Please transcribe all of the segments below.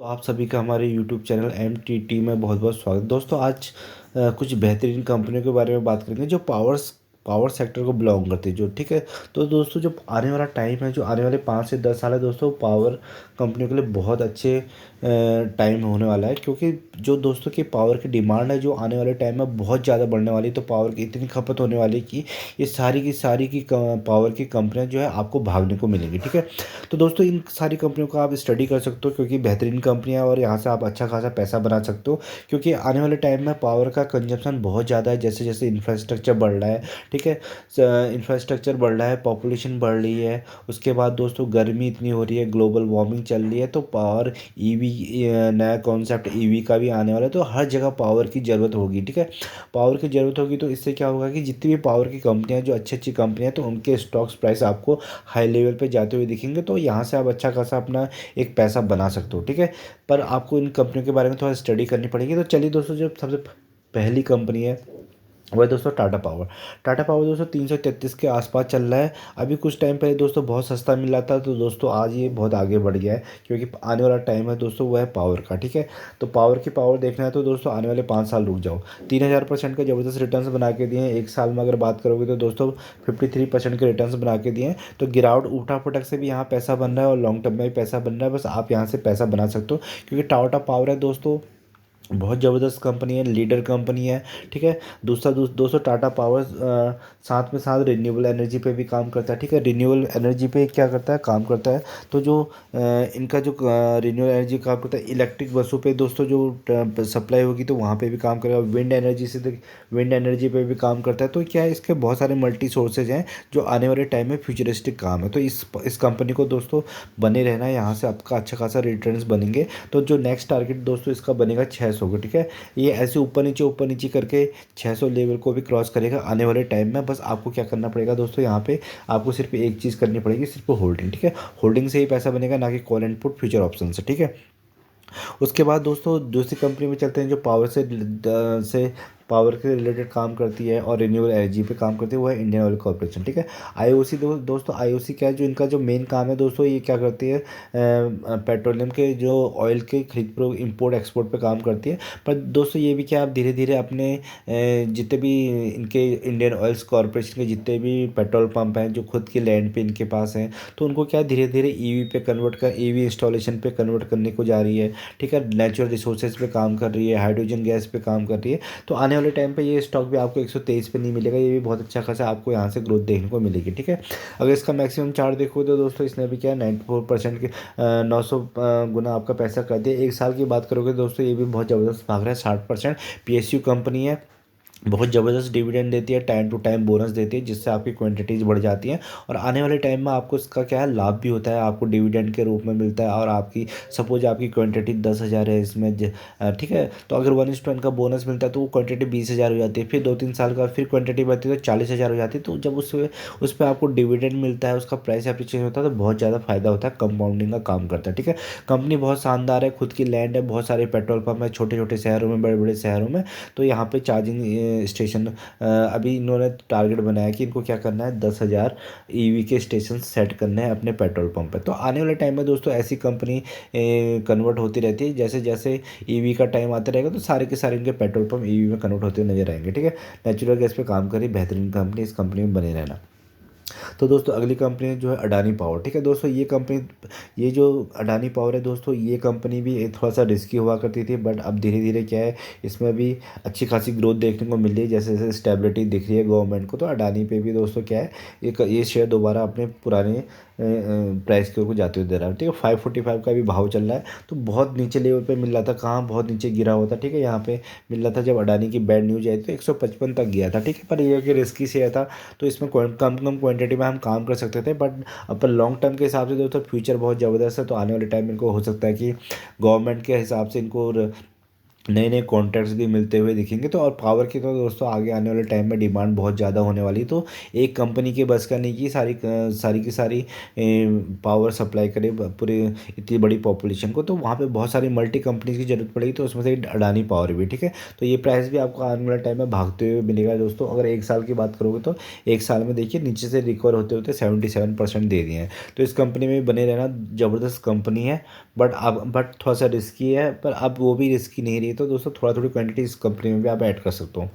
तो आप सभी का हमारे यूट्यूब चैनल एम टी में बहुत बहुत स्वागत। दोस्तों आज कुछ बेहतरीन कंपनियों के बारे में बात करेंगे जो पावर सेक्टर को बिलोंग करती है, जो ठीक है। तो दोस्तों जो आने वाला टाइम है, जो आने वाले 5 से 10 साल है दोस्तों, पावर कंपनियों के लिए बहुत अच्छे टाइम होने वाला है, क्योंकि जो दोस्तों की पावर की डिमांड है जो आने वाले टाइम में बहुत ज़्यादा बढ़ने वाली है। तो पावर की इतनी खपत होने वाली है कि ये सारी की पावर की कंपनियां जो है आपको भागने को मिलेंगी, ठीक है। तो दोस्तों इन सारी कंपनियों का आप स्टडी कर सकते हो, क्योंकि बेहतरीन कंपनियां और यहाँ से आप अच्छा खासा पैसा बना सकते हो, क्योंकि आने वाले टाइम में पावर का कंजप्शन बहुत ज़्यादा है। जैसे जैसे इंफ्रास्ट्रक्चर बढ़ रहा है, ठीक है, इंफ्रास्ट्रक्चर बढ़ रहा है, पॉपुलेशन बढ़ रही है, उसके बाद दोस्तों गर्मी इतनी हो रही है, ग्लोबल वार्मिंग चल रही है, तो पावर ईवी, नया कॉन्सेप्ट ईवी का भी आने वाला है। तो हर जगह पावर की ज़रूरत होगी, ठीक है। पावर की ज़रूरत होगी तो इससे क्या होगा कि जितनी भी पावर की कंपनियां, जो अच्छी अच्छी कंपनियां, तो उनके स्टॉक्स प्राइस आपको हाई लेवल पे जाते हुए दिखेंगे। तो यहाँ से आप अच्छा खासा अपना एक पैसा बना सकते हो, ठीक है। पर आपको इन कंपनियों के बारे में थोड़ा स्टडी करनी पड़ेगी। तो चलिए दोस्तों, जो सबसे पहली कंपनी है वह है दोस्तों टाटा पावर। टाटा पावर दोस्तों 333 के आसपास चल रहा है। अभी कुछ टाइम पहले दोस्तों बहुत सस्ता मिल रहा था, तो दोस्तों आज ये बहुत आगे बढ़ गया है, क्योंकि आने वाला टाइम है दोस्तों वह है पावर का, ठीक है। तो पावर की पावर देखना है तो दोस्तों आने वाले 5 साल रुक जाओ। 3000% का ज़बरदस्त रिटर्न्स बना के दिए हैं। एक साल में अगर बात करोगे तो दोस्तों 53% के रिटर्न्स बना के दिए हैं। तो गिरावट उठा पटक से भी यहाँ पैसा बन रहा है और लॉन्ग टर्म में भी पैसा बन रहा है। बस आप यहाँ से पैसा बना सकते हो, क्योंकि टाटा पावर है दोस्तों बहुत ज़बरदस्त कंपनी है, लीडर कंपनी है, ठीक है। दोस्तों टाटा पावर साथ में साथ रिन्यूएबल एनर्जी पे भी काम करता है, ठीक है। रिन्यूएबल एनर्जी पे क्या करता है, काम करता है। तो जो इनका जो रिन्यूएबल एनर्जी काम करता है, इलेक्ट्रिक बसों पे दोस्तों जो सप्लाई होगी तो वहाँ पे भी काम करेगा। विंड एनर्जी पे भी काम करता है। तो क्या है, इसके बहुत सारे मल्टी सोर्सेज हैं जो आने वाले टाइम में फ्यूचरिस्टिक काम है। तो इस कंपनी को दोस्तों बने रहना है, यहाँ से आपका अच्छा खासा रिटर्न्स बनेंगे। तो जो नेक्स्ट टारगेट दोस्तों इसका बनेगा 600 का, ठीक है। ये ऐसे ऊपर नीचे करके 600 लेवल को भी क्रॉस करेगा आने वाले टाइम में। बस आपको क्या करना पड़ेगा दोस्तों, यहाँ पे आपको सिर्फ एक चीज़ करनी पड़ेगी, सिर्फ होल्डिंग, ठीक है। होल्डिंग से ही पैसा बनेगा, ना कि call and put future option से, ठीक है। उसके बाद दोस्तों दूसरी कंपनी में चलते हैं जो से पावर के रिलेटेड काम करती है और रिन्यूएबल एनर्जी पे काम करती है, वो है इंडियन ऑयल कॉर्पोरेशन, ठीक है। आईओसी दोस्तों आईओसी क्या है, जो इनका जो मेन काम है दोस्तों, ये क्या करती है, पेट्रोलियम के जो ऑयल के खरीद पर इंपोर्ट एक्सपोर्ट पे काम करती है। पर दोस्तों ये भी क्या, आप धीरे धीरे अपने जितने भी इनके इंडियन ऑयल्स कॉर्पोरेशन के जितने भी पेट्रोल पंप हैं जो खुद के लैंड पे इनके पास हैं, तो उनको क्या धीरे धीरे ईवी पे कन्वर्ट कर, ईवी इंस्टॉलेशन पे कन्वर्ट करने को जा रही है, ठीक है। नेचुरल रिसोर्सेज पे काम कर रही है, हाइड्रोजन गैस पे काम कर रही है। तो आने वाले टाइम पे ये स्टॉक भी आपको 123 पे नहीं मिलेगा, ये भी बहुत अच्छा खासा आपको यहाँ से ग्रोथ देखने को मिलेगी, ठीक है। अगर इसका मैक्सिमम चार्ट देखो तो दोस्तों इसने भी क्या 94% के 900 गुना आपका पैसा कर दिया। एक साल की बात करोगे दोस्तों, ये भी बहुत ज़बरदस्त भाग रहा है। 60% पीएसयू कंपनी है, बहुत ज़बरदस्त डिविडेंड देती है, टाइम टू टाइम बोनस देती है, जिससे आपकी क्वांटिटीज़ बढ़ जाती हैं। और आने वाले टाइम में आपको इसका क्या है, लाभ भी होता है, आपको डिविडेंड के रूप में मिलता है। और आपकी सपोज आपकी क्वांटिटी 10,000 है इसमें, ठीक है, तो अगर 1:1 का बोनस मिलता है तो वो क्वांटिटी 20,000 हो जाती है। फिर 2-3 साल का फिर क्वांटिटी बढ़ती है तो 40,000 हो जाती है। तो जब उस पर आपको डिविडेंड मिलता है, उसका प्राइस एप्रिसिएशन होता है, तो बहुत ज़्यादा फायदा होता है, कंपाउंडिंग का काम करता है, ठीक है। कंपनी बहुत शानदार है, खुद की लैंड है, बहुत सारे पेट्रोल पंप है छोटे छोटे शहरों में, बड़े बड़े शहरों में। तो यहाँ पे चार्जिंग स्टेशन अभी इन्होंने टारगेट बनाया कि इनको क्या करना है, 10,000 ईवी के स्टेशन सेट करने हैं अपने पेट्रोल पंप पे। तो आने वाले टाइम में दोस्तों ऐसी कंपनी कन्वर्ट होती रहती है। जैसे जैसे ईवी का टाइम आता रहेगा तो सारे के सारे इनके पेट्रोल पंप ईवी में कन्वर्ट होते नजर आएंगे, ठीक है। नेचुरल गैस पे काम करी बेहतरीन कंपनी, इस कंपनी में बने रहना। तो दोस्तों अगली कंपनी जो है अडानी पावर, ठीक है। दोस्तों ये कंपनी, ये जो अडानी पावर है दोस्तों, ये कंपनी भी थोड़ा सा रिस्की हुआ करती थी, बट अब धीरे धीरे क्या है, इसमें भी अच्छी खासी ग्रोथ देखने को मिल रही है। जैसे जैसे स्टेबिलिटी दिख रही है गवर्नमेंट को, तो अडानी पे भी दोस्तों क्या है, ये शेयर दोबारा अपने पुराने प्राइस के ऊपर जाते हुए दे रहा है, ठीक है। 545 का भी भाव चल रहा है। तो बहुत नीचे लेवल पे मिल रहा था, कहाँ बहुत नीचे गिरा हुआ था, ठीक है। यहाँ पे मिल रहा था जब अडानी की बैड न्यूज आई तो 155 तक गया था, ठीक है। पर ये कि रिस्की शेयर था, तो इसमें कम कम क्वांटिटी में हम काम कर सकते थे। बट अपन लॉन्ग टर्म के हिसाब से दोस्तों फ्यूचर बहुत ज़बरदस्त है। तो आने वाले टाइम में इनको हो सकता है कि गवर्नमेंट के हिसाब से इनको नए नए कॉन्ट्रैक्ट्स भी मिलते हुए दिखेंगे। तो और पावर की तो दोस्तों आगे आने वाले टाइम में डिमांड बहुत ज़्यादा होने वाली। तो एक कंपनी की बस का नहीं कि सारी की सारी पावर सप्लाई करे पूरे इतनी बड़ी पॉपुलेशन को। तो वहाँ पे बहुत सारी मल्टी कंपनीज की ज़रूरत पड़ेगी, तो उसमें से अडानी पावर भी, ठीक है। तो ये प्राइस भी आपको आने वाले टाइम में भागते हुए मिलेगा दोस्तों। अगर एक साल की बात करोगे तो एक साल में देखिए नीचे से रिकवर होते होते 77% दे दिए हैं। तो इस कंपनी में बने रहना, ज़बरदस्त कंपनी है, बट थोड़ा सा रिस्की है, पर अब वो भी रिस्की नहीं रही। तो दोस्तों थोड़ा थोड़ी क्वांटिटी इस कंपनी में भी आप ऐड कर सकते हो।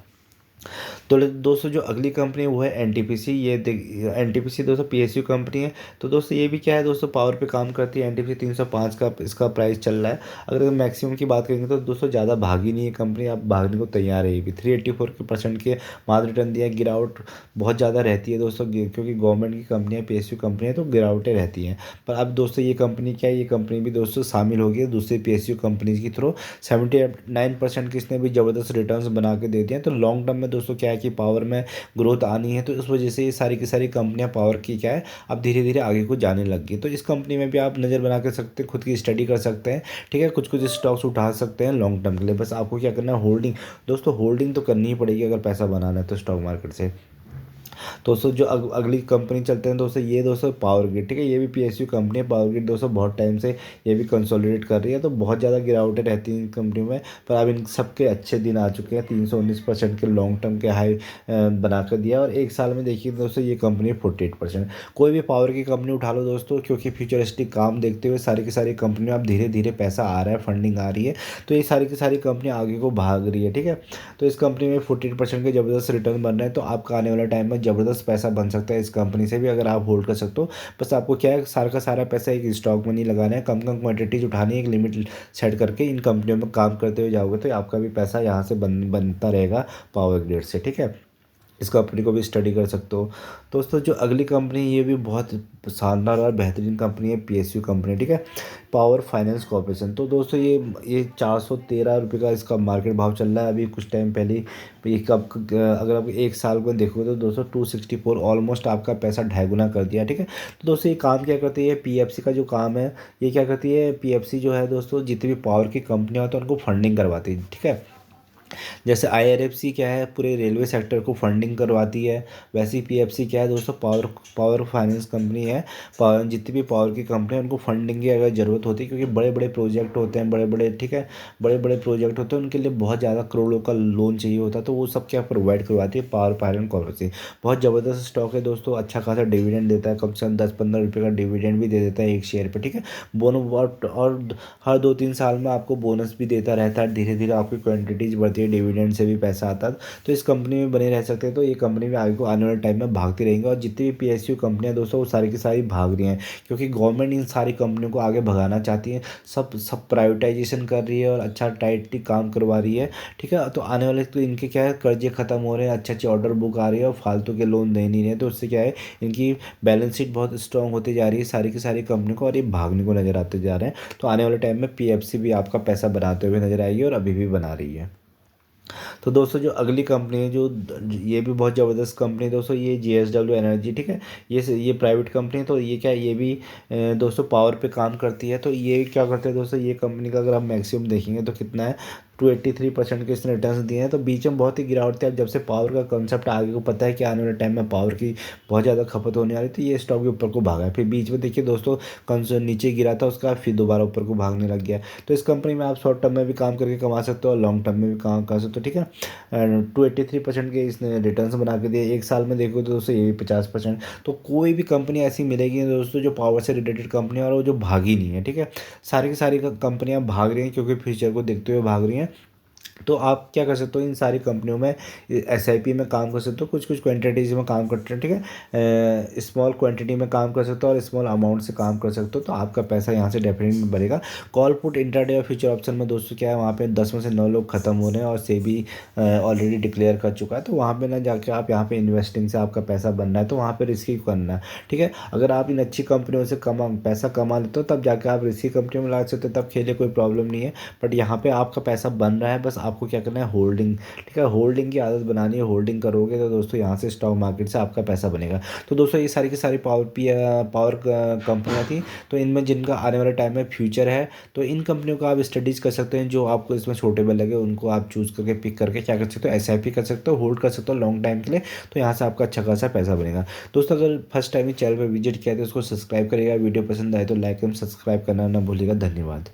तो दोस्तों जो अगली कंपनी है वो है एनटीपीसी। ये एनटीपीसी दोस्तों पीएसयू कंपनी है। तो दोस्तों ये भी क्या है दोस्तों, पावर पे काम करती है। एनटीपीसी 305 का इसका प्राइस चल रहा है। अगर मैक्सिमम की बात करेंगे तो दोस्तों ज़्यादा भागी नहीं है कंपनी, अब भागने को तैयार है। ये भी 384% के मात्र रिटर्न दिया। गिरावट बहुत ज़्यादा रहती है दोस्तों, क्योंकि गवर्नमेंट की कंपनी है, पीएसयू कंपनी है, तो गिरावटें रहती हैं। पर अब दोस्तों ये कंपनी क्या है, ये कंपनी भी दोस्तों शामिल हो गई है दूसरी पीएसयू कंपनीज के थ्रू। 79% की इसने भी ज़बरदस्त रिटर्न्स बना के दे दिए हैं। तो लॉन्ग टर्म में दोस्तों क्या है कि पावर में ग्रोथ आनी है, तो इस वजह से ये सारी की सारी कंपनियां पावर की क्या है अब धीरे धीरे आगे को जाने लग गई। तो इस कंपनी में भी आप नज़र बना के सकते हैं, खुद की स्टडी कर सकते हैं। ठीक है, कुछ कुछ स्टॉक्स उठा सकते हैं लॉन्ग टर्म के लिए। बस आपको क्या करना है, होल्डिंग। दोस्तों होल्डिंग तो करनी ही पड़ेगी अगर पैसा बनाना है तो स्टॉक मार्केट से। दोस्तों जो अगली कंपनी चलते हैं दोस्तों, ये दोस्तों पावर ग्रिड। ठीक है, ये भी पीएसयू कंपनी है। पावर ग्रिड दोस्तों बहुत टाइम से ये भी कंसोलिडेट कर रही है, तो बहुत ज़्यादा गिरावटें रहती हैं इन कंपनी में। पर अब इन सबके अच्छे दिन आ चुके हैं। 319% के लॉन्ग टर्म के हाई बना कर दिया, और एक साल में देखिए दोस्तों ये कंपनी 48%। कोई भी पावर की कंपनी उठा लो दोस्तों, क्योंकि फ्यूचरिस्टिक काम देखते हुए सारी की सारी कंपनी में अब धीरे धीरे पैसा आ रहा है, फंडिंग आ रही है, तो ये सारी की सारी कंपनियाँ आगे को भाग रही है। ठीक है, तो इस कंपनी में 48% के ज़बरदस्त रिटर्न बन रहे हैं। तो आपका आने वाला टाइम में ज़बरदस्त पैसा बन सकता है इस कंपनी से भी, अगर आप होल्ड कर सकते हो। बस आपको क्या है, सारा का सारा पैसा एक स्टॉक में नहीं लगाना है, कम कम क्वांटिटीज उठानी है, एक लिमिट सेट करके इन कंपनियों में काम करते हुए जाओगे तो आपका भी पैसा यहाँ से बनता रहेगा पावर ग्रिड से। ठीक है, इस कंपनी को भी स्टडी कर सकते हो। दोस्तों जो अगली कंपनी, ये भी बहुत शानदार और बेहतरीन कंपनी है, पीएसयू कंपनी। ठीक है, पावर फाइनेंस कॉर्पोरेशन। तो दोस्तों ये 413 रुपये का इसका मार्केट भाव चल रहा है अभी कुछ टाइम पहले ये कब, अगर आप एक साल को देखोगे तो दोस्तों 264, ऑलमोस्ट आपका पैसा ढाई गुना कर दिया। ठीक है, तो दोस्तों ये काम क्या करती है, पीएफसी का जो काम है, ये क्या करती है, पीएफसी जो है दोस्तों जितनी भी पावर की कंपनियां होती है उनको फंडिंग करवाती है। ठीक है, जैसे आईआरएफसी क्या है, पूरे रेलवे सेक्टर को फंडिंग करवाती है, वैसे ही पीएफसी क्या है दोस्तों, पावर पावर फाइनेंस कंपनी है। पावर जितनी भी पावर की कंपनी है उनको फंडिंग की अगर ज़रूरत होती है, क्योंकि बड़े बड़े प्रोजेक्ट होते हैं, बड़े बड़े, ठीक है, बड़े बड़े प्रोजेक्ट होते हैं, उनके लिए बहुत ज़्यादा करोड़ों का लोन चाहिए होता है, तो वो सब क्या प्रोवाइड करवाती है पावर फाइनेंस कॉर्पोरेशन। बहुत ज़बरदस्त स्टॉक है दोस्तों, अच्छा खासा डिविडेंड देता है, कम से कम 10-15 रुपये का डिविडेंड भी दे देता है एक शेयर पर। ठीक है, बोनस, और हर 2-3 साल में आपको बोनस भी देता रहता है, धीरे धीरे आपकी क्वान्टिटीज बढ़ती है, डिविडेंड से भी पैसा आता है। तो इस कंपनी में बने रह सकते हैं, तो ये कंपनी में आगे को आने वाले टाइम में भागती रहेंगी। और जितनी भी पीएसयू कंपनियां दोस्तों वो सारी की सारी भाग रही हैं, क्योंकि गवर्नमेंट इन सारी कंपनियों को आगे भगाना चाहती है। सब सब प्राइवेटाइजेशन कर रही है और अच्छा टाइटली काम करवा रही है। ठीक है, तो आने वाले तो इनके क्या है, कर्जे खत्म हो रहे हैं, अच्छी अच्छी ऑर्डर बुक आ रही है और फालतू के लोन दे नहीं रहे हैं, तो उससे क्या है, इनकी बैलेंस शीट बहुत स्ट्रांग होती जा रही है सारी की सारी कंपनी को, और ये भागने को नजर आते जा रहे हैं। तो आने वाले टाइम में पीएफसी भी आपका पैसा बनाते हुए नजर आएगी, और अभी भी बना रही है। तो दोस्तों जो अगली कंपनी है, जो ये भी बहुत ज़बरदस्त कंपनी है दोस्तों, ये जेएसडब्ल्यू एनर्जी। ठीक है, ये प्राइवेट कंपनी है, तो ये क्या है, ये भी दोस्तों पावर पे काम करती है। तो ये क्या करते हैं दोस्तों, ये कंपनी का अगर आप मैक्सिमम देखेंगे तो कितना है, 283% के इसने रिटर्न दिए हैं। तो बीच में बहुत ही गिरावट थी, अब जब से पावर का कंसेप्ट आगे को पता है कि आने वाले टाइम में पावर की बहुत ज़्यादा खपत होने वाली, तो ये स्टॉक भी ऊपर को भागा है। फिर बीच में देखिए दोस्तों नीचे गिरा था उसका, फिर दोबारा ऊपर को भागने लग गया। तो इस कंपनी में आप शॉर्ट टर्म में भी काम करके कमा सकते हो और लॉन्ग टर्म में भी काम कर सकते हो। ठीक है, 283% के इसने रिटर्न बना के दिए। एक साल में देखो तो दोस्तों ये भी 50%। तो कोई भी कंपनी ऐसी मिलेगी दोस्तों जो पावर से रिलेटेड कंपनी है और वो जो भागी नहीं है। ठीक है, सारी की सारी कंपनियां भाग रही हैं क्योंकि फ्यूचर को देखते हुए भाग रही हैं। तो आप क्या कर सकते हो, इन सारी कंपनियों में एसआईपी में काम कर सकते हो, कुछ कुछ क्वांटिटीज़ में काम करते हैं। ठीक है, स्मॉल क्वांटिटी में काम कर सकते हो और स्मॉल अमाउंट से काम कर सकते हो, तो आपका पैसा यहाँ से डेफिनेटली बढ़ेगा। कॉल पुट इंट्राडे और फ्यूचर ऑप्शन में दोस्तों क्या है, वहाँ पे 10 में से 9 लोग खत्म हो रहे हैं और सेबी ऑलरेडी डिक्लेयर कर चुका है। तो वहाँ पे ना जाके आप यहाँ पे इन्वेस्टिंग से आपका पैसा बनना है, तो वहाँ पे रिस्की करना है। ठीक है, अगर आप इन अच्छी कंपनियों से पैसा कमा लेते हो तब जाके आप रिस्की कंपनियों में लगा सकते हो, तब खेले कोई प्रॉब्लम नहीं है। बट यहाँ पे आपका पैसा बन रहा है, बस आपको क्या करना है, होल्डिंग। ठीक है, होल्डिंग की आदत बनानी है, होल्डिंग करोगे तो दोस्तों यहाँ से स्टॉक मार्केट से आपका पैसा बनेगा। तो दोस्तों ये सारी की सारी पावर कंपनियाँ थी, तो इनमें जिनका आने वाले टाइम में फ्यूचर है, तो इन कंपनियों का आप स्टडीज़ कर सकते हैं, जो आपको इसमें सूटेबल लगे उनको आप चूज़ करके पिक करके क्या कर सकते हो, एसआईपी कर सकते हो, होल्ड कर सकते हो लॉन्ग टाइम के लिए, तो यहाँ से आपका अच्छा खासा पैसा बनेगा। दोस्तों अगर फर्स्ट टाइम इस चैनल पर विजिट किया तो उसको सब्सक्राइब करिएगा, वीडियो पसंद आए तो लाइक एंड सब्सक्राइब करना ना भूलिएगा। धन्यवाद।